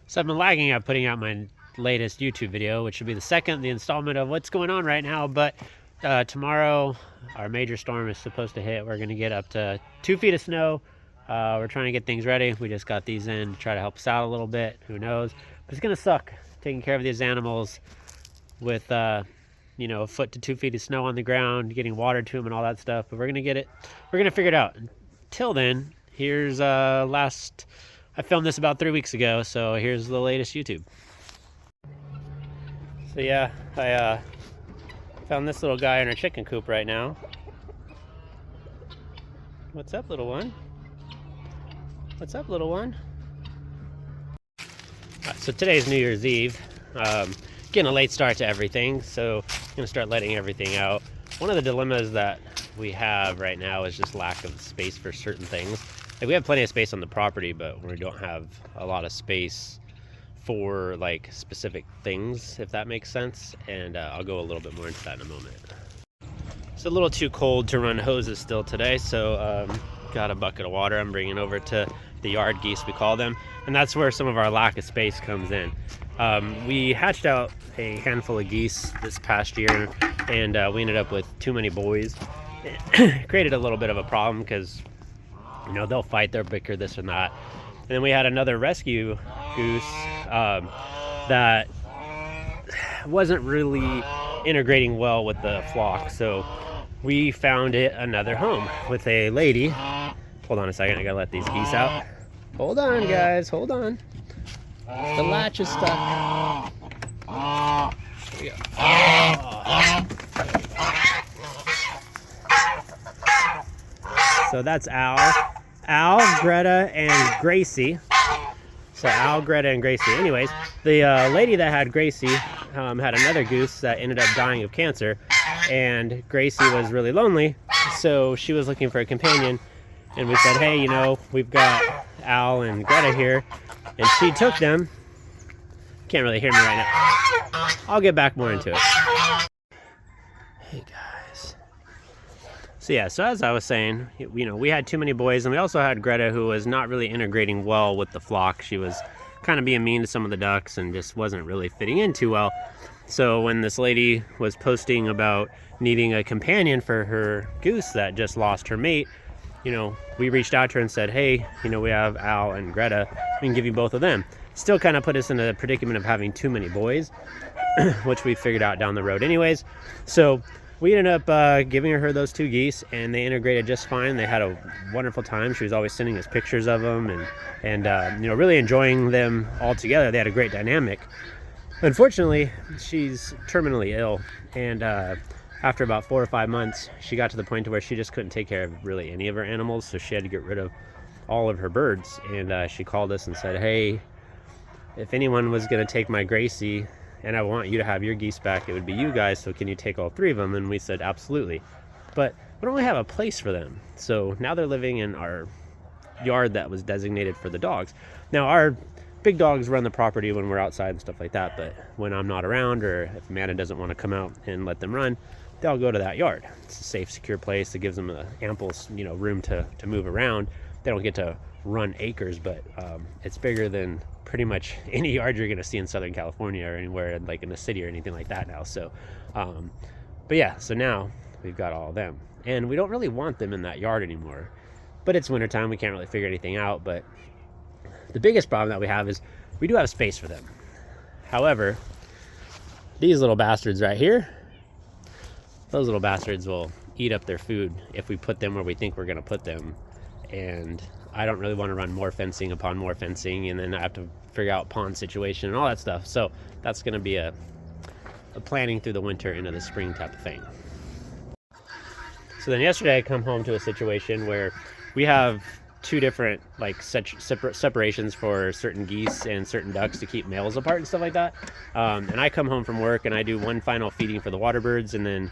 So I've been lagging at putting out my latest YouTube video, which will be the second, the installment of what's going on right now. But tomorrow, our major storm is supposed to hit. We're going to get up to 2 feet of snow. We're trying to get things ready. We just got these in to try to help us out a little bit. Who knows? But it's going to suck taking care of these animals with, you know, a foot to 2 feet of snow on the ground, getting water to them and all that stuff. But we're going to get it. We're going to figure it out. Until then, here's I filmed this about 3 weeks ago, so here's the latest YouTube. So yeah, I found this little guy in our chicken coop right now. What's up, little one? What's up, little one? So today's New Year's Eve. Getting a late start to everything, so I'm gonna start letting everything out. One of the dilemmas that we have right now is just lack of space for certain things. Like, we have plenty of space on the property, but we don't have a lot of space for like specific things, if that makes sense. And I'll go a little bit more into that in a moment. It's a little too cold to run hoses still today, so got a bucket of water I'm bringing over to the yard geese, we call them, and that's where some of our lack of space comes in. We hatched out a handful of geese this past year, and we ended up with too many boys. It created a little bit of a problem because, you know, they'll fight, they'll bicker, this and that. And then we had another rescue goose that wasn't really integrating well with the flock, so we found it another home with a lady. Hold on a second, I gotta let these geese out. Hold on, guys, hold on. The latch is stuck. Here we go. Oh. So that's Al, Greta, and Gracie. So Al, Greta, and Gracie. Anyways, the lady that had Gracie had another goose that ended up dying of cancer, and Gracie was really lonely, so she was looking for a companion, and we said, hey, you know, we've got Al and Greta here, and she took them. Can't really hear me right now. I'll get back more into it. Hey guys. So yeah, so as I was saying, you know, we had too many boys, and we also had Greta, who was not really integrating well with the flock. She was kind of being mean to some of the ducks and just wasn't really fitting in too well. So when this lady was posting about needing a companion for her goose that just lost her mate, you know, we reached out to her and said, hey, you know, we have Al and Greta, we can give you both of them. Still kind of put us in a predicament of having too many boys, which we figured out down the road anyways. So we ended up giving her those 2 geese, and they integrated just fine. They had a wonderful time. She was always sending us pictures of them, and you know, really enjoying them all together. They had a great dynamic. Unfortunately, she's terminally ill, and after about 4 or 5 months, she got to the point to where she just couldn't take care of really any of her animals, so she had to get rid of all of her birds. And she called us and said, hey, if anyone was going to take my Gracie and I want you to have your geese back, it would be you guys, so can you take all 3 of them? And we said, absolutely. But we don't really have a place for them, so now they're living in our yard that was designated for the dogs. Now, our big dogs run the property when we're outside and stuff like that, but when I'm not around, or if Amanda doesn't want to come out and let them run, they'll go to that yard. It's a safe, secure place that gives them an ample, you know, room to move around. They don't get to run acres, but it's bigger than pretty much any yard you're going to see in Southern California or anywhere like in the city or anything like that now. So, but yeah, so now we've got all of them, and we don't really want them in that yard anymore. But it's wintertime, we can't really figure anything out. But the biggest problem that we have is we do have space for them. However, these little bastards right here, those little bastards will eat up their food if we put them where we think we're going to put them. And I don't really want to run more fencing upon more fencing, and then I have to figure out pond situation and all that stuff. So that's going to be a planning through the winter into the spring type of thing. So then yesterday I come home to a situation where we have 2 different like separations for certain geese and certain ducks to keep males apart and stuff like that. And I come home from work and I do one final feeding for the water birds, and then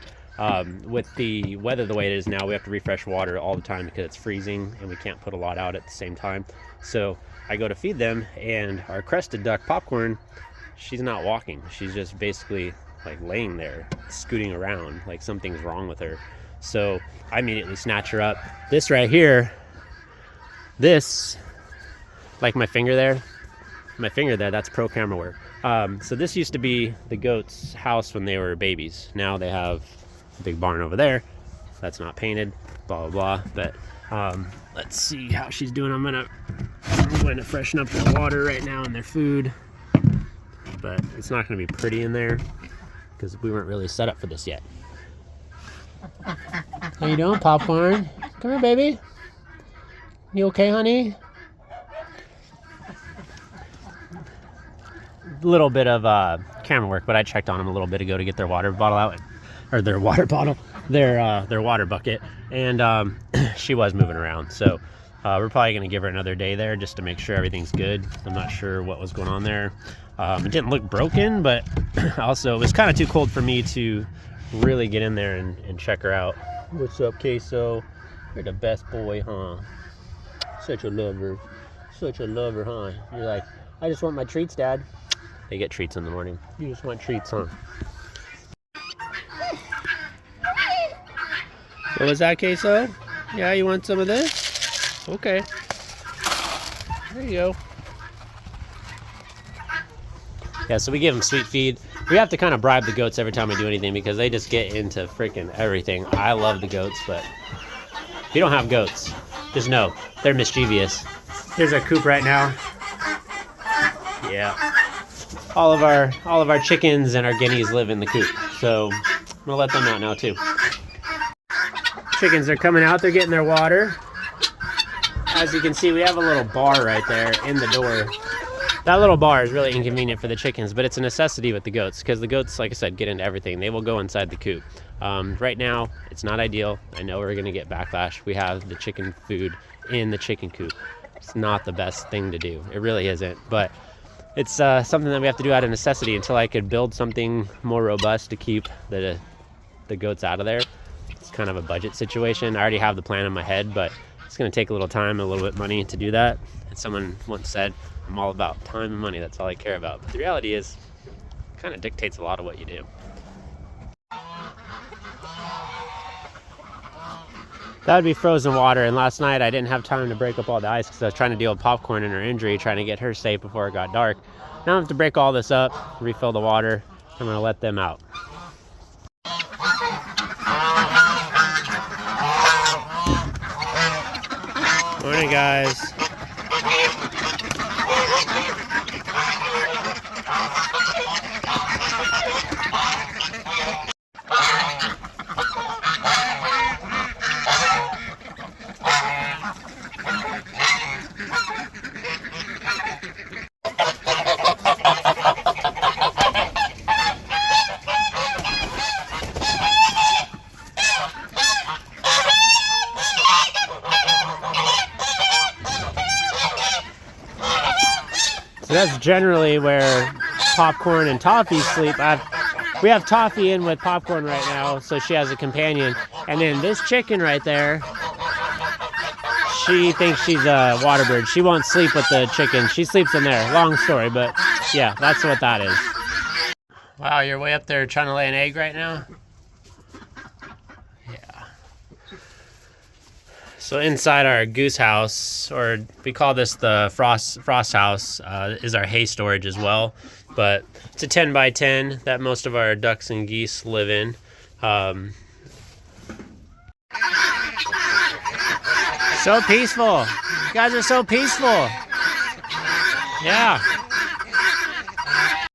with the weather the way it is now, we have to refresh water all the time because it's freezing and we can't put a lot out at the same time. So I go to feed them, and our crested duck Popcorn, she's not walking. She's just basically like laying there scooting around like something's wrong with her. So I immediately snatch her up. This right here, this, like my finger there, my finger there, that's pro camera work. So this used to be the goats' house when they were babies. Now they have a big barn over there that's not painted, blah blah blah. But let's see how she's doing. I'm going to freshen up their water right now and their food, but it's not going to be pretty in there because we weren't really set up for this yet. How you doing, Popcorn? Come here, baby. You okay, honey? Little bit of camera work, but I checked on them a little bit ago to get their water bottle out, or their water bottle, their water bucket, and she was moving around. So we're probably going to give her another day there just to make sure everything's good. I'm not sure what was going on there. It didn't look broken, but also it was kind of too cold for me to really get in there and check her out. What's up, Queso? You're the best boy, huh? Such a lover, huh? You're like, I just want my treats, Dad. They get treats in the morning. You just want treats, huh? What was that, Queso? Yeah, you want some of this? Okay. There you go. Yeah, so we give them sweet feed. We have to kind of bribe the goats every time we do anything because they just get into freaking everything. I love the goats, but if you don't have goats, just know they're mischievous. Here's our coop right now. Yeah. All of our chickens and our guineas live in the coop. So I'm gonna let them out now too. Chickens are coming out, they're getting their water. As you can see, we have a little bar right there in the door. That little bar is really inconvenient for the chickens, but it's a necessity with the goats because the goats, like I said, get into everything. They will go inside the coop. Right now, it's not ideal. I know we're gonna get backlash. We have the chicken food in the chicken coop. It's not the best thing to do. It really isn't, but it's something that we have to do out of necessity until I could build something more robust to keep the goats out of there. It's kind of a budget situation. I already have the plan in my head, but it's going to take a little time and a little bit of money to do that. And someone once said, I'm all about time and money. That's all I care about. But the reality is, it kind of dictates a lot of what you do. That would be frozen water, and last night I didn't have time to break up all the ice because I was trying to deal with Popcorn and her injury, trying to get her safe before it got dark. Now I have to break all this up, refill the water. I'm going to let them out. Morning, guys. So that's generally where Popcorn and Toffee sleep. We have Toffee in with Popcorn right now, so she has a companion. And then this chicken right there, she thinks she's a water bird. She won't sleep with the chicken. She sleeps in there. Long story, but yeah, that's what that is. Wow, you're way up there trying to lay an egg right now? Yeah. So inside our goose house, or we call this the frost house, is our hay storage as well. But it's a 10 by 10 that most of our ducks and geese live in. So peaceful. You guys are so peaceful. Yeah.